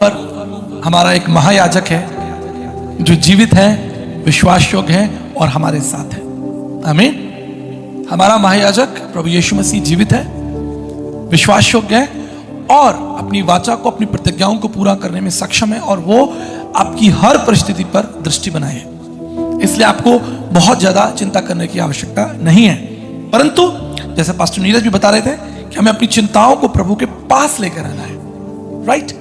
पर हमारा एक महायाजक है जो जीवित है, विश्वास योग्य है और हमारे साथ है। आमीन। हमारा महायाजक प्रभु यीशु मसीह जीवित है, विश्वास योग्य है और अपनी वाचा को, अपनी प्रतिज्ञाओं को पूरा करने में सक्षम है और वो आपकी हर परिस्थिति पर दृष्टि बनाए है। इसलिए आपको बहुत ज्यादा चिंता करने की आवश्यकता नहीं है, परंतु जैसे पास्टर नीरज भी बता रहे थे कि हमें अपनी चिंताओं को प्रभु के पास लेकर आना है। Right?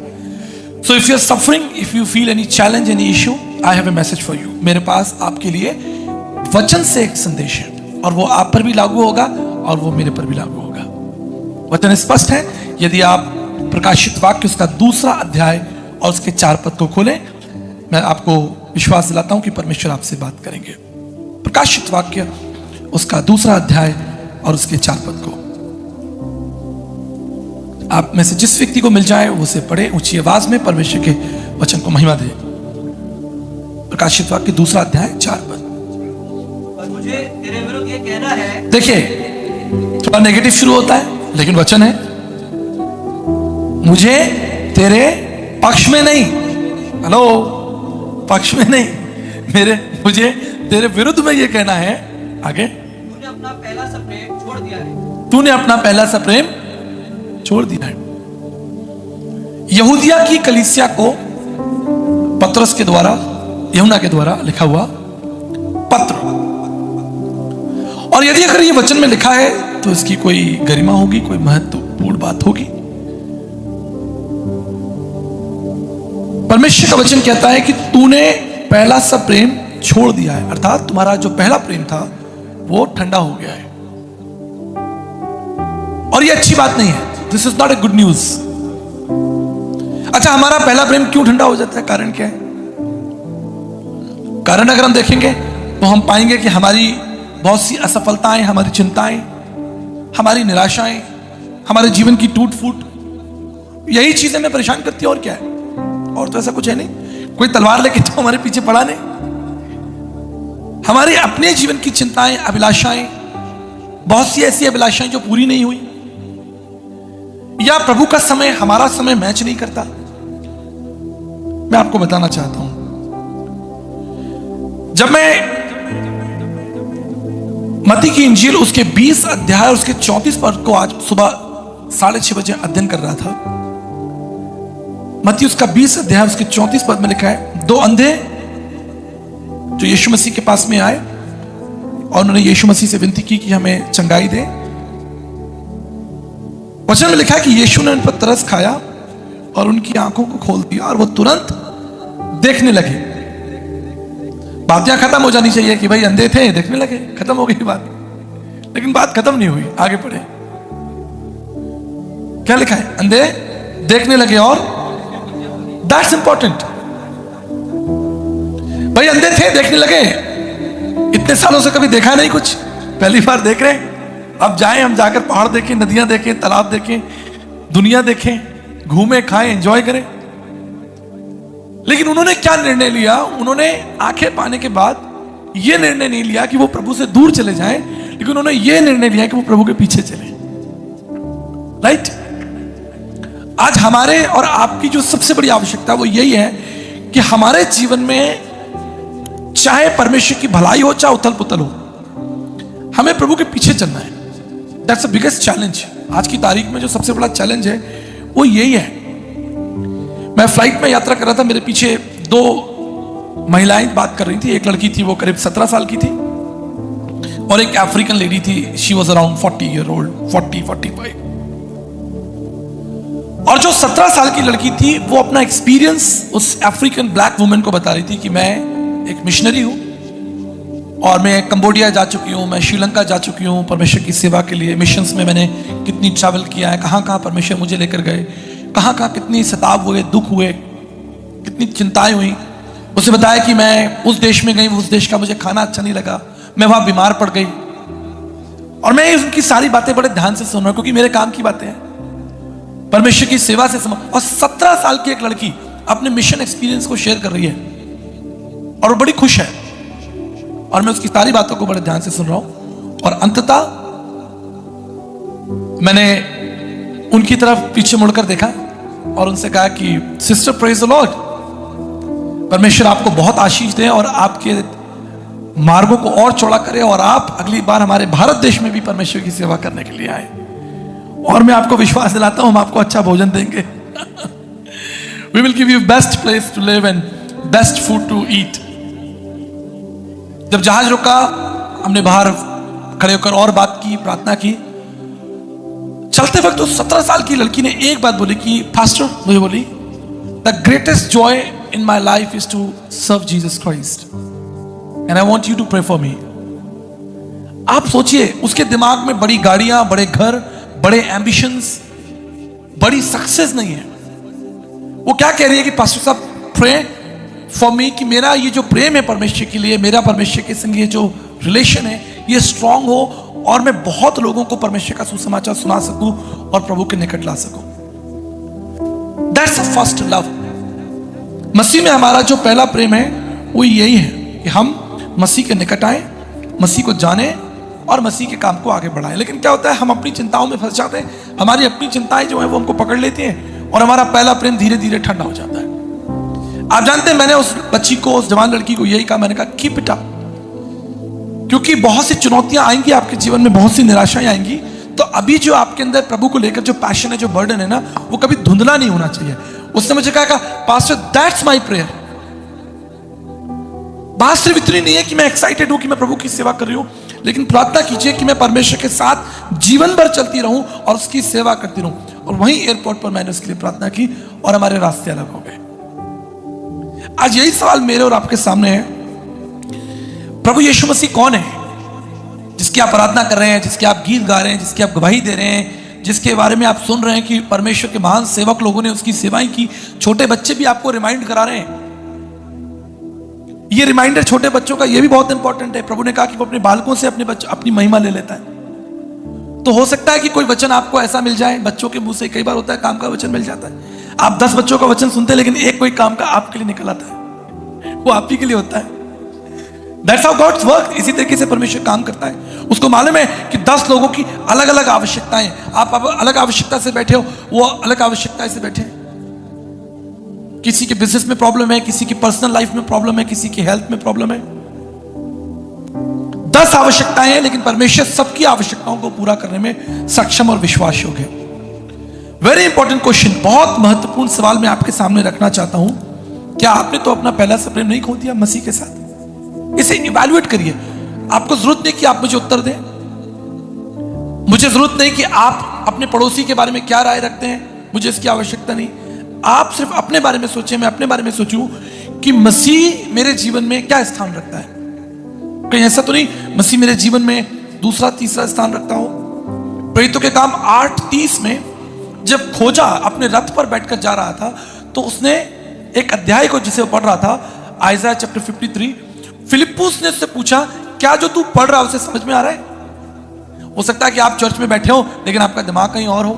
So if you're suffering, if you feel any challenge, any issue, I have a message for you. मेरे पास आपके लिए वचन से एक संदेश है और वो आप पर भी लागू होगा और वो मेरे पर भी लागू होगा। वचन स्पष्ट है। यदि आप प्रकाशित वाक्य उसका 2 अध्याय और उसके 4 पद को खोलें, मैं आपको विश्वास दिलाता हूं कि परमेश्वर आपसे बात करेंगे। प्रकाशित वाक्य उसका 2 अध्याय और उसके 4 पद को आप में से जिस व्यक्ति को मिल जाए वो उसे पढ़े ऊंची आवाज में, परमेश्वर के वचन को महिमा दे। प्रकाशित वाक्य 2 अध्याय 4 पद। और मुझे तेरे विरुद्ध ये कहना है। देखिए, थोड़ा नेगेटिव शुरू होता है लेकिन वचन है, मुझे तेरे पक्ष में नहीं, हेलो, पक्ष में नहीं, मुझे तेरे विरुद्ध में ये कहना है। आगे, तूने अपना पहला सा प्रेम छोड़ दिया है। तूने अपना पहला सा प्रेम छोड़ दिया है। यहूदिया की कलीसिया को पत्रस के द्वारा, यूहन्ना के द्वारा लिखा हुआ पत्र, और यदि अगर ये वचन में लिखा है तो इसकी कोई गरिमा होगी, कोई महत्वपूर्ण बात होगी। परमेश्वर का वचन कहता है कि तूने पहला सा प्रेम छोड़ दिया है, अर्थात तुम्हारा जो पहला प्रेम था वो ठंडा हो गया है। और ये अच्छी बात नहीं है। This is not a good news. अच्छा, हमारा पहला प्रेम क्यों ठंडा हो जाता है? कारण क्या है? कारण अगर हम देखेंगे तो हम पाएंगे कि हमारी बहुत सी असफलताएं, हमारी चिंताएं, हमारी निराशाएं, हमारे जीवन की टूट फूट, यही चीजें हमें परेशान करती है। और क्या है? और तो ऐसा कुछ है नहीं। कोई तलवार लेके तो हमारे पीछे पड़ा नहीं। हमारे अपने जीवन की चिंताएं, अभिलाषाएं, बहुत सी ऐसी अभिलाषाएं जो पूरी नहीं हुई, या प्रभु का समय हमारा समय मैच नहीं करता। मैं आपको बताना चाहता हूं, जब मैं मत्ती की इंजील उसके 20 अध्याय उसके 34 पद को आज सुबह 6:30 बजे अध्ययन कर रहा था। मत्ती उसका 20 अध्याय उसके 34 पद में लिखा है, 2 अंधे जो यीशु मसीह के पास में आए और उन्होंने यीशु मसीह से विनती की कि हमें चंगाई दे। वचन में लिखा है कि यीशु ने उन पर तरस खाया और उनकी आंखों को खोल दिया और वो तुरंत देखने लगे। बात यहां खत्म हो जानी चाहिए कि भाई अंधे थे, देखने लगे, खत्म हो गई बात। लेकिन बात खत्म नहीं हुई, आगे पढ़े। क्या लिखा है? अंधे देखने लगे और दैट्स इंपॉर्टेंट। भाई अंधे थे, देखने लगे। इतने सालों से कभी देखा नहीं कुछ, पहली बार देख रहे हैं। अब जाएं, हम जाकर पहाड़ देखें, नदियां देखें, तालाब देखें, दुनिया देखें, घूमें, खाएं, एंजॉय करें। लेकिन उन्होंने क्या निर्णय लिया? उन्होंने आंखें पाने के बाद यह निर्णय नहीं लिया कि वो प्रभु से दूर चले जाएं, लेकिन उन्होंने यह निर्णय लिया कि वो प्रभु के पीछे चले। राइट? आज हमारे और आपकी जो सबसे बड़ी आवश्यकता वो यही है कि हमारे जीवन में चाहे परमेश्वर की भलाई हो, चाहे उथल पुथल हो, हमें प्रभु के पीछे चलना है। That's the biggest challenge. आज की तारीख में जो सबसे बड़ा चैलेंज है वो यही है। मैं फ्लाइट में यात्रा कर रहा था, मेरे पीछे 2 महिलाएं बात कर रही थी। एक लड़की थी, वो करीब 17 साल की थी, और एक अफ्रीकन लेडी थी, she was around 40 year old, 40-45। और जो 17 साल की लड़की थी वो अपना एक्सपीरियंस उस अफ्रीकन ब्लैक वुमेन को बता रही थी कि मैं एक मिशनरी हूं और मैं कंबोडिया जा चुकी हूँ, मैं श्रीलंका जा चुकी हूँ परमेश्वर की सेवा के लिए। मिशंस में मैंने कितनी ट्रैवल किया है, कहाँ कहाँ परमेश्वर मुझे लेकर गए, कहाँ कहाँ कितनी सताव हुए, दुख हुए, कितनी चिंताएं हुई। उसे बताया कि मैं उस देश में गई, उस देश का मुझे खाना अच्छा नहीं लगा, मैं वहाँ बीमार पड़ गई। और मैं उनकी सारी बातें बड़े ध्यान से सुन रहा हूँ क्योंकि मेरे काम की बातें हैं, परमेश्वर की सेवा से समझ। और 17 साल की एक लड़की अपने मिशन एक्सपीरियंस को शेयर कर रही है और वो बड़ी खुश है, और मैं उसकी सारी बातों को बड़े ध्यान से सुन रहा हूं। और अंततः मैंने उनकी तरफ पीछे मुड़कर देखा और उनसे कहा कि सिस्टर प्रेज द लॉर्ड, परमेश्वर आपको बहुत आशीष दे और आपके मार्गों को और चौड़ा करे और आप अगली बार हमारे भारत देश में भी परमेश्वर की सेवा करने के लिए आए। और मैं आपको विश्वास दिलाता हूं हम आपको अच्छा भोजन देंगे। We will give you best place to live and best food to eat। जब जहाज रुका हमने बाहर खड़े होकर और बात की, प्रार्थना की। चलते वक्त उस 17 साल की लड़की ने एक बात बोली कि पास्टर, मुझे बोली, the greatest joy in my life is to serve Jesus Christ and I want you to pray for me. आप सोचिए उसके दिमाग में बड़ी गाड़ियां, बड़े घर, बड़े एम्बिशंस, बड़ी सक्सेस नहीं है। वो क्या कह रही है कि पास्टर साहब प्रे फॉर मी, कि मेरा ये जो प्रेम है परमेश्वर के लिए, मेरा परमेश्वर के संग ये जो रिलेशन है ये स्ट्रांग हो और मैं बहुत लोगों को परमेश्वर का सुसमाचार सुना सकूं और प्रभु के निकट ला सकूं। That's the first love. मसीह में हमारा जो पहला प्रेम है वो यही है कि हम मसीह के निकट आए, मसीह को जाने और मसीह के काम को आगे बढ़ाएं। लेकिन क्या होता है, हम अपनी चिंताओं में फंस जाते हैं, हमारी अपनी चिंताएं जो है वो हमको पकड़ लेती हैं और हमारा पहला प्रेम धीरे धीरे ठंडा हो जाता है। आप जानते हैं मैंने उस बच्ची को, उस जवान लड़की को यही कहा, मैंने कहा कीप इट अप, क्योंकि बहुत सी चुनौतियां आएंगी आपके जीवन में, बहुत सी निराशाएं आएंगी। तो अभी जो आपके अंदर प्रभु को लेकर जो पैशन है, जो बर्डन है ना, वो कभी धुंधला नहीं होना चाहिए। उसने मुझे कहा पास्टर दैट्स माय प्रेयर। बात सिर्फ इतनी नहीं है कि मैं एक्साइटेड हूं कि मैं प्रभु की सेवा कर रही हूं, लेकिन प्रार्थना कीजिए कि मैं परमेश्वर के साथ जीवन भर चलती रहूं और उसकी सेवा करती रहूं। और वहीं एयरपोर्ट पर मैंने उसके लिए प्रार्थना की और हमारे रास्ते अलग हो गए। आज यही सवाल मेरे और आपके सामने है, प्रभु यीशु मसीह कौन है जिसकी आप आराधना कर रहे हैं, जिसके आप गीत गा रहे हैं, जिसकी आप गवाही दे रहे हैं, जिसके बारे में आप सुन रहे हैं कि परमेश्वर के महान सेवक लोगों ने उसकी सेवाएं की। छोटे बच्चे भी आपको रिमाइंड करा रहे हैं। ये रिमाइंडर छोटे बच्चों का ये भी बहुत इंपॉर्टेंट है। प्रभु ने कहा कि वो अपने बालकों से अपनी महिमा ले लेता है। तो हो सकता है कि कोई वचन आपको ऐसा मिल जाए, बच्चों के मुंह से कई बार होता है काम का वचन मिल जाता है। आप 10 बच्चों का वचन सुनते हैं लेकिन एक कोई काम का आपके लिए निकल आता है, वो आप ही के लिए होता है। That's how God's work। इसी तरीके से परमेश्वर काम करता है। उसको मालूम है कि 10 लोगों की अलग अलग आवश्यकताएं, आप अलग आवश्यकता से बैठे हो, वो अलग आवश्यकता से बैठे। किसी के बिजनेस में प्रॉब्लम है, किसी की पर्सनल लाइफ में प्रॉब्लम है, किसी की हेल्थ में प्रॉब्लम है। 10 आवश्यकताएं हैं, लेकिन परमेश्वर सबकी आवश्यकताओं को पूरा करने में सक्षम और विश्वास योग्य है। वेरी इंपॉर्टेंट क्वेश्चन, बहुत महत्वपूर्ण सवाल मैं आपके सामने रखना चाहता हूं। क्या आपने तो अपना पहला प्रेम नहीं खो दिया मसीह के साथ? इसे इवैल्यूएट करिए। आपको जरूरत नहीं कि आप मुझे उत्तर दें, मुझे जरूरत नहीं कि आप अपने पड़ोसी के बारे में क्या राय रखते हैं, मुझे इसकी आवश्यकता नहीं। आप सिर्फ अपने बारे में सोचिए, मैं अपने बारे में सोचूं कि मसीह मेरे जीवन में क्या स्थान रखता है। कहीं ऐसा तो नहीं मसीह मेरे जीवन में दूसरा तीसरा स्थान रखता हो। प्रेरितों के काम 8:30 में जब खोजा अपने रथ पर बैठकर जा रहा था, तो उसने एक अध्याय को जिसे वो पढ़ रहा था, आइज़ाया चैप्टर 53, फिलिप्पुस ने उससे पूछा क्या जो तू पढ़ रहा है उसे समझ में आ रहा है? हो सकता है कि आप चर्च में बैठे हो लेकिन आपका दिमाग कहीं और हो,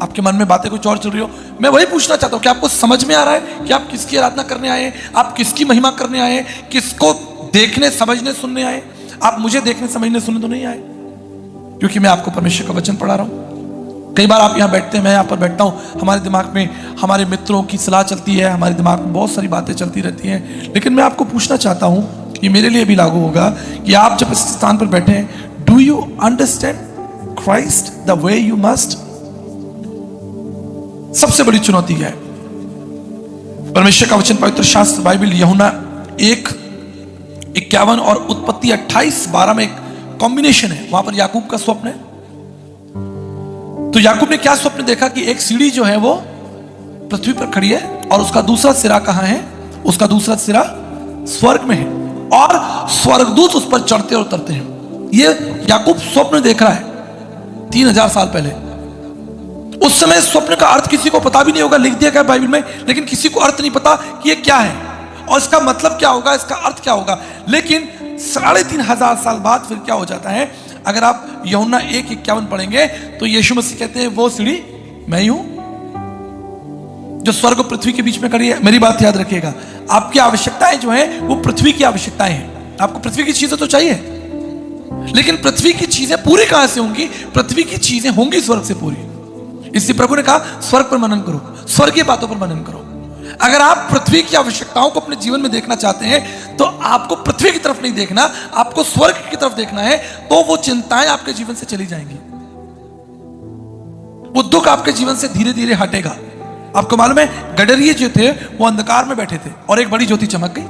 आपके मन में बातें कुछ और चल रही हो। मैं वही पूछना चाहता हूं कि आपको समझ में आ रहा है कि आप किसकी आराधना करने आए हैं, आप किसकी महिमा करने आए हैं, किसको देखने समझने सुनने आए? आप मुझे देखने समझने सुनने तो नहीं आए, क्योंकि मैं आपको परमेश्वर का वचन पढ़ा रहा हूं। कई बार आप यहाँ बैठते हैं, मैं यहाँ पर बैठता हूँ, हमारे दिमाग में हमारे मित्रों की सलाह चलती है, हमारे दिमाग में बहुत सारी बातें चलती रहती हैं। लेकिन मैं आपको पूछना चाहता हूँ, ये मेरे लिए भी लागू होगा कि आप जब इस स्थान पर बैठे हैं, do you understand Christ the way you must? सबसे बड़ी चुनौती है परमेश्वर का वचन, पवित्र शास्त्र बाइबल, यूहन्ना 1:51 और उत्पत्ति 28:12 में एक कॉम्बिनेशन है। वहां पर याकूब का स्वप्न है। तो याकूब ने क्या स्वप्न देखा कि एक सीढ़ी जो है वो पृथ्वी पर खड़ी है और उसका दूसरा सिरा कहां है? उसका दूसरा सिरा स्वर्ग में है और स्वर्गदूत उस पर चढ़ते और उतरते हैं। ये याकूब स्वप्न देख रहा है 3000 साल पहले। उस समय स्वप्न का अर्थ किसी को पता भी नहीं होगा, लिख दिया गया बाइबल में, लेकिन किसी को अर्थ नहीं पता कि ये क्या है और इसका मतलब क्या होगा, इसका अर्थ क्या होगा। लेकिन 3500 साल बाद फिर क्या हो जाता है? अगर आप यूहन्ना 1:51 पढ़ेंगे तो यीशु मसीह कहते हैं वो सीढ़ी मैं ही हूं जो स्वर्ग और पृथ्वी के बीच में खड़ी है। मेरी बात याद रखिएगा, आपकी आवश्यकताएं जो है वो पृथ्वी की आवश्यकताएं हैं। आपको पृथ्वी की चीजें तो चाहिए, लेकिन पृथ्वी की चीजें पूरी कहां से होंगी? पृथ्वी की चीजें होंगी स्वर्ग से पूरी। इसलिए प्रभु ने कहा स्वर्ग पर मनन करो। स्वर्गीय बातों पर मनन करो। अगर आप पृथ्वी की आवश्यकताओं को अपने जीवन में देखना चाहते हैं तो आपको पृथ्वी की तरफ नहीं देखना, आपको स्वर्ग की तरफ देखना है। तो वो चिंताएं आपके जीवन से चली जाएंगी, वो दुख आपके जीवन से धीरे धीरे हटेगा। आपको मालूम है गडरिये जो थे वो अंधकार में बैठे थे और एक बड़ी ज्योति चमक गई,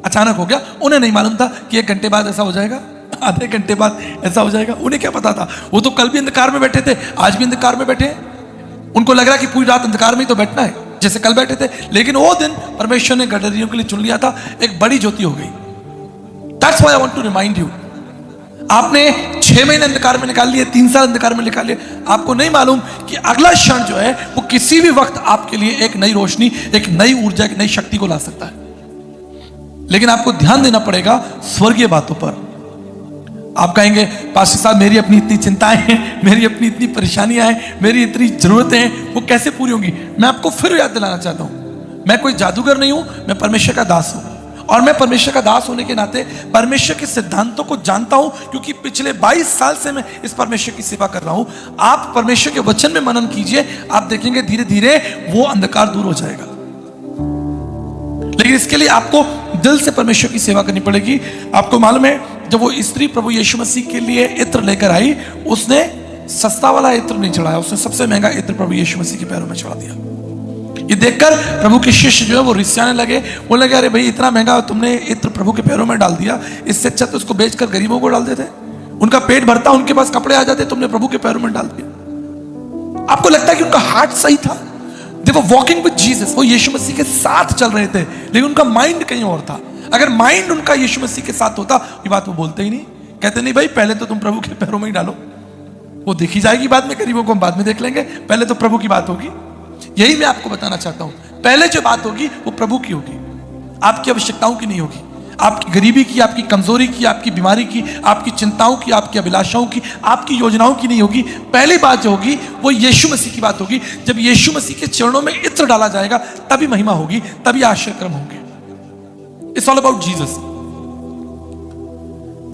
अचानक हो गया। उन्हें नहीं मालूम था कि 1 घंटे बाद ऐसा हो जाएगा, आधे घंटे बाद ऐसा हो जाएगा। उन्हें क्या पता था? वो तो कल भी अंधकार में बैठे थे, आज भी अंधकार में बैठे हैं। उनको लग रहा कि पूरी रात अंधकार में ही तो बैठना है, जैसे कल बैठे थे। लेकिन वो दिन परमेश्वर ने गडरियों के लिए चुन लिया था, एक बड़ी ज्योति हो गई। That's why I want to remind you, आपने 6 महीने अंधकार में निकाल लिए, 3 साल अंधकार में निकाल लिए, आपको नहीं मालूम कि अगला क्षण जो है वो किसी भी वक्त आपके लिए एक नई रोशनी, एक नई ऊर्जा, एक नई शक्ति को ला सकता है। लेकिन आपको ध्यान देना पड़ेगा स्वर्गीय बातों पर। आप कहेंगे पास्टर साहब मेरी अपनी इतनी चिंताएं हैं, मेरी अपनी इतनी परेशानियां हैं, मेरी इतनी जरूरतें हैं, वो कैसे पूरी होंगी? मैं आपको फिर याद दिलाना चाहता हूं, मैं कोई जादूगर नहीं हूं, मैं परमेश्वर का दास हूं। और मैं परमेश्वर का दास होने के नाते परमेश्वर के सिद्धांतों को जानता हूं, क्योंकि पिछले 22 साल से मैं इस परमेश्वर की सेवा कर रहा हूं। आप परमेश्वर के वचन में मनन कीजिए, आप देखेंगे धीरे धीरे वो अंधकार दूर हो जाएगा। लेकिन इसके लिए आपको दिल से परमेश्वर की सेवा करनी पड़ेगी। आपको मालूम है जब वो स्त्री प्रभु यीशु मसीह के लिए इत्र लेकर आई, उसने सस्ता वाला इत्र नहीं चढ़ाया, उसने सबसे महंगा इत्र प्रभु यीशु मसीह के पैरों में चढ़ा दिया। ये देखकर प्रभु के शिष्य जो है वो रिसियाने लगे, बोलने लगे अरे भाई इतना महंगा तुमने इत्र प्रभु के पैरों में डाल दिया, इससे अच्छा तो उसको बेचकर गरीबों को डाल देते, उनका पेट भरता, उनके पास कपड़े आ जाते, तुमने प्रभु के पैरों में डाल दिया। आपको लगता है कि उनका हार्ट सही था? They were walking with Jesus, वो यीशु मसीह के साथ चल रहे थे, लेकिन उनका माइंड कहीं और था। अगर माइंड उनका यीशु मसीह के साथ होता, ये बात वो बोलते ही नहीं, कहते नहीं भाई पहले तो तुम प्रभु के पैरों में ही डालो, वो देखी जाएगी बाद में, गरीबों को हम बाद में देख लेंगे, पहले तो प्रभु की बात होगी। यही मैं आपको बताना चाहता हूं, पहले जो बात होगी वो प्रभु की होगी, आपकी आवश्यकताओं की नहीं होगी, आपकी गरीबी की, आपकी कमजोरी की, आपकी बीमारी की, आपकी चिंताओं की, आपकी अभिलाषाओं की, आपकी योजनाओं की नहीं होगी। पहली बात जो होगी वो यीशु मसीह की बात होगी। जब यीशु मसीह के चरणों में इत्र डाला जाएगा तभी महिमा होगी, तभी आश्चर्यक्रम होंगे। It's all about Jesus.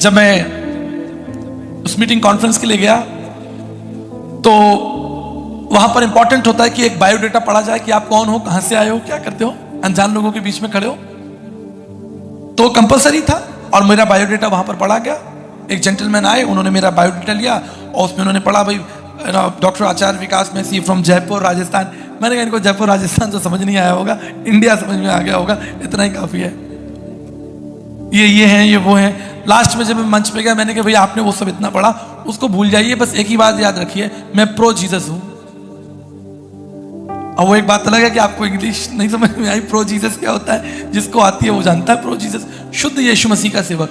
जब मैं उस मीटिंग कॉन्फ्रेंस के लिए गया तो वहां पर इंपॉर्टेंट होता है कि एक बायोडेटा पढ़ा जाए कि आप कौन हो, कहां से आए हो, क्या करते हो, अनजान लोगों के बीच में खड़े हो, तो कंपलसरी था। और मेरा बायोडेटा वहां पर पढ़ा गया। एक जेंटलमैन आए, उन्होंने मेरा बायोडेटा लिया और उसमें उन्होंने पढ़ा भाई डॉक्टर आचार्य विकास मेसी फ्रॉम जयपुर राजस्थान। मैंने कहा इनको जयपुर राजस्थान तो समझ नहीं आया होगा, इंडिया समझ में आ गया होगा, इतना ही काफी है। ये हैं, ये वो हैं। लास्ट में जब मैं मंच पे गया मैंने कहा भैया आपने वो सब इतना पढ़ा, उसको भूल जाइए, बस एक ही बात याद रखिए, मैं प्रो जीसस हूं। और वो एक बात अलग है कि आपको इंग्लिश नहीं समझ में आई, प्रो जीसस क्या होता है, जिसको आती है वो जानता है। प्रो जीसस शुद्ध यीशु मसीह का सेवक।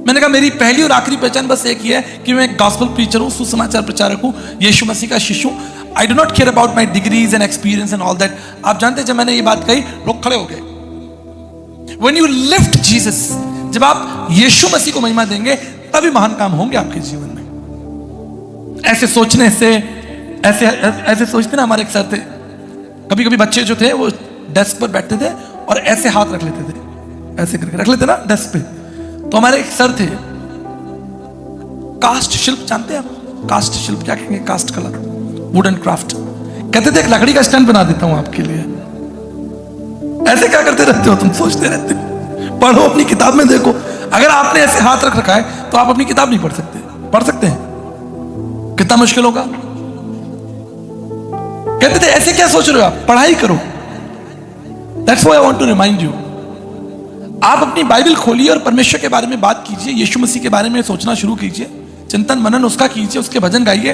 मैंने कहा मेरी पहली और आखिरी पहचान बस एक ही है कि मैं गॉस्पेल प्रीचर हूं, सुसमाचार प्रचारक हूं, यीशु मसीह का शिष्य हूं। I do not care about my degrees and experience and all that. आप जानते हैं जब मैंने ये बात कही लोग खड़े हो गए। When you lift Jesus, जब आप यीशु मसीह को महिमा देंगे तभी महान काम होंगे आपके जीवन में। ऐसे सोचने से, ऐसे सोचते ना, हमारे एक सर थे, कभी कभी बच्चे जो थे वो डेस्क पर बैठते थे और ऐसे हाथ रख लेते थे, ऐसे करके रख लेते ना डेस्क पे। तो हमारे एक सर थे, कास्ट शिल्प जानते हैं आप? कास्ट शिल्प क्या कहेंगे? Cast colour, wooden craft. कहते थे एक लकड़ी का स्टैंड बना देता हूं आपके लिए। ऐसे क्या करते रहते हो तुम? सोचते रहते हो। पढ़ो, अपनी किताब में देखो। अगर आपने ऐसे हाथ रख रखा है तो आप अपनी किताब नहीं पढ़ सकते। पढ़ सकते हैं? कितना मुश्किल होगा। कहते थे ऐसे क्या सोच रहे हो आप, पढ़ाई करो। That's why I want to remind you. आप अपनी बाइबल खोलिए और परमेश्वर के बारे में बात कीजिए, यीशु मसीह के बारे में सोचना शुरू कीजिए, चिंतन मनन उसका कीजिए, उसके भजन गाइए।